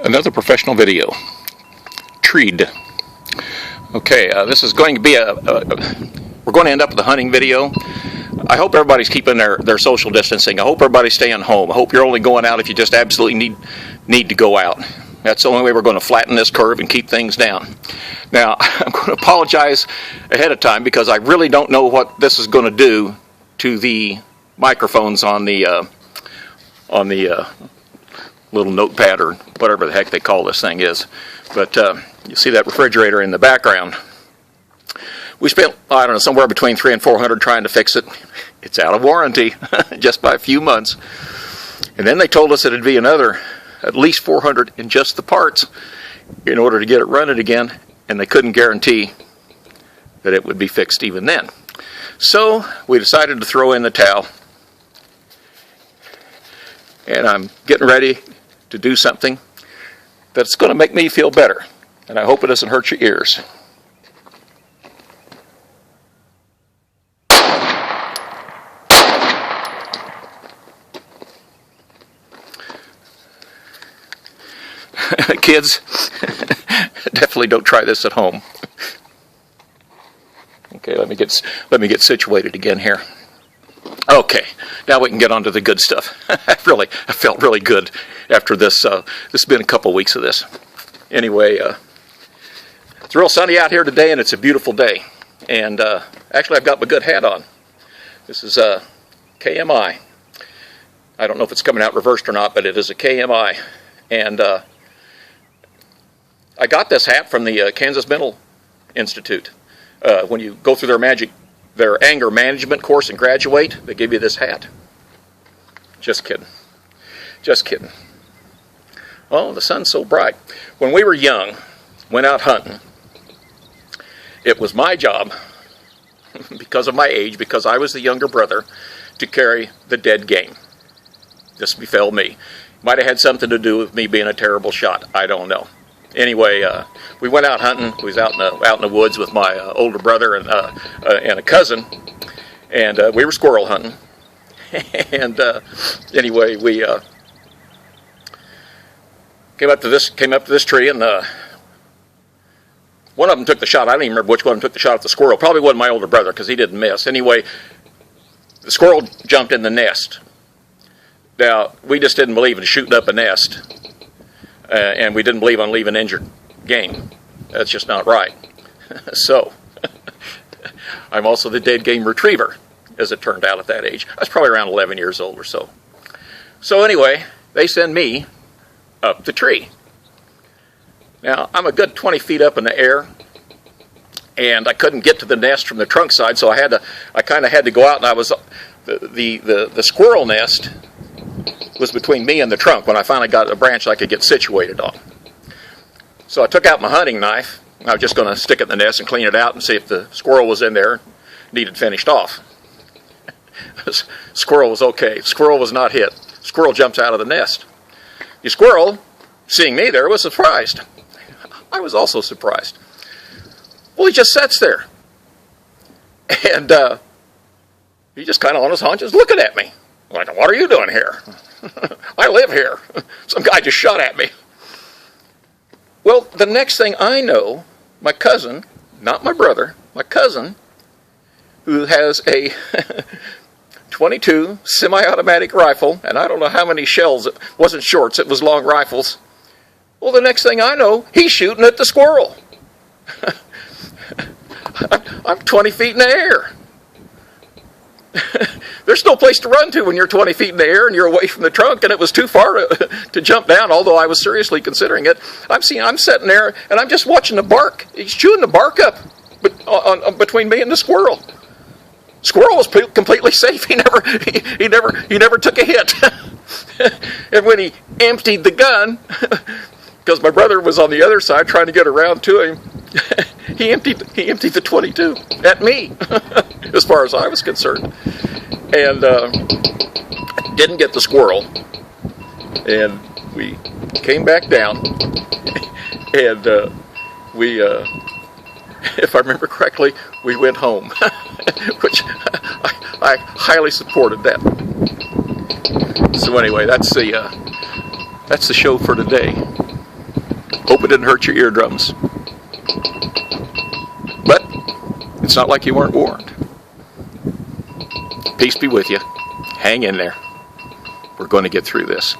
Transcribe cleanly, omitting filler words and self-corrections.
Another professional video. Treed. Okay, this is going to be we're going to end up with a hunting video. I hope everybody's keeping their social distancing. I hope everybody's staying home. I hope you're only going out if you just absolutely need to go out. That's the only way we're going to flatten this curve and keep things down. Now, I'm going to apologize ahead of time because I really don't know what this is going to do to the microphones on the little notepad or whatever the heck they call this thing is. But you see that refrigerator in the background. We spent, I don't know, somewhere between $300 and $400 trying to fix it. It's out of warranty just by a few months. And then they told us it'd be another at least $400 in just the parts in order to get it running again, and they couldn't guarantee that it would be fixed even then. So we decided to throw in the towel, and I'm getting ready to do something that's going to make me feel better, and I hope it doesn't hurt your ears. Kids, definitely don't try this at home. Okay, let me get situated again here. Okay, now we can get on to the good stuff. I felt really good after this. This has been a couple weeks of this. Anyway, it's real sunny out here today, and it's a beautiful day. And actually, I've got my good hat on. This is a KMI. I don't know if it's coming out reversed or not, but it is a KMI. And I got this hat from the Kansas Mental Institute. When you go through their anger management course and graduate, they give you this hat. Just kidding. Just kidding. Oh, the sun's so bright. When we were young, went out hunting, it was my job, because of my age, because I was the younger brother, to carry the dead game. This befell me. Might have had something to do with me being a terrible shot. I don't know. Anyway, we went out hunting. We was out in the woods with my older brother and a cousin, and we were squirrel hunting. And anyway, we came up to this tree, and one of them took the shot. I don't even remember which one took the shot at the squirrel. Probably wasn't my older brother because he didn't miss. Anyway, the squirrel jumped in the nest. Now, we just didn't believe in shooting up a nest. And we didn't believe on leaving injured game. That's just not right. So, I'm also the dead game retriever, as it turned out at that age. I was probably around 11 years old or so. So anyway, they send me up the tree. Now, I'm a good 20 feet up in the air, and I couldn't get to the nest from the trunk side, so I kind of had to go out, and I was the squirrel nest was between me and the trunk when I finally got a branch I could get situated on. So I took out my hunting knife. I was just going to stick it in the nest and clean it out and see if the squirrel was in there, needed finished off. Squirrel was okay. Squirrel was not hit. Squirrel jumps out of the nest. The squirrel, seeing me there, was surprised. I was also surprised. Well, he just sits there. And he just kind of on his haunches looking at me. Like, what are you doing here? I live here. Some guy just shot at me. Well, the next thing I know, my cousin, not my brother, my cousin, who has a .22 semi-automatic rifle, and I don't know how many shells, it wasn't shorts, it was long rifles. Well, the next thing I know, he's shooting at the squirrel. I'm 20 feet in the air. There's no place to run to when you're 20 feet in the air and you're away from the trunk, and it was too far to jump down, although I was seriously considering it. I'm sitting there, and I'm just watching the bark. He's chewing the bark up between me and the squirrel. Squirrel was completely safe. He never took a hit. And when he emptied the gun, because my brother was on the other side trying to get around to him, he emptied the .22 at me, as far as I was concerned, and didn't get the squirrel. And we came back down, and we, if I remember correctly, we went home, which I highly supported that. So anyway, that's the show for today. Hope it didn't hurt your eardrums. But it's not like you weren't warned. Peace be with you. Hang in there. We're going to get through this.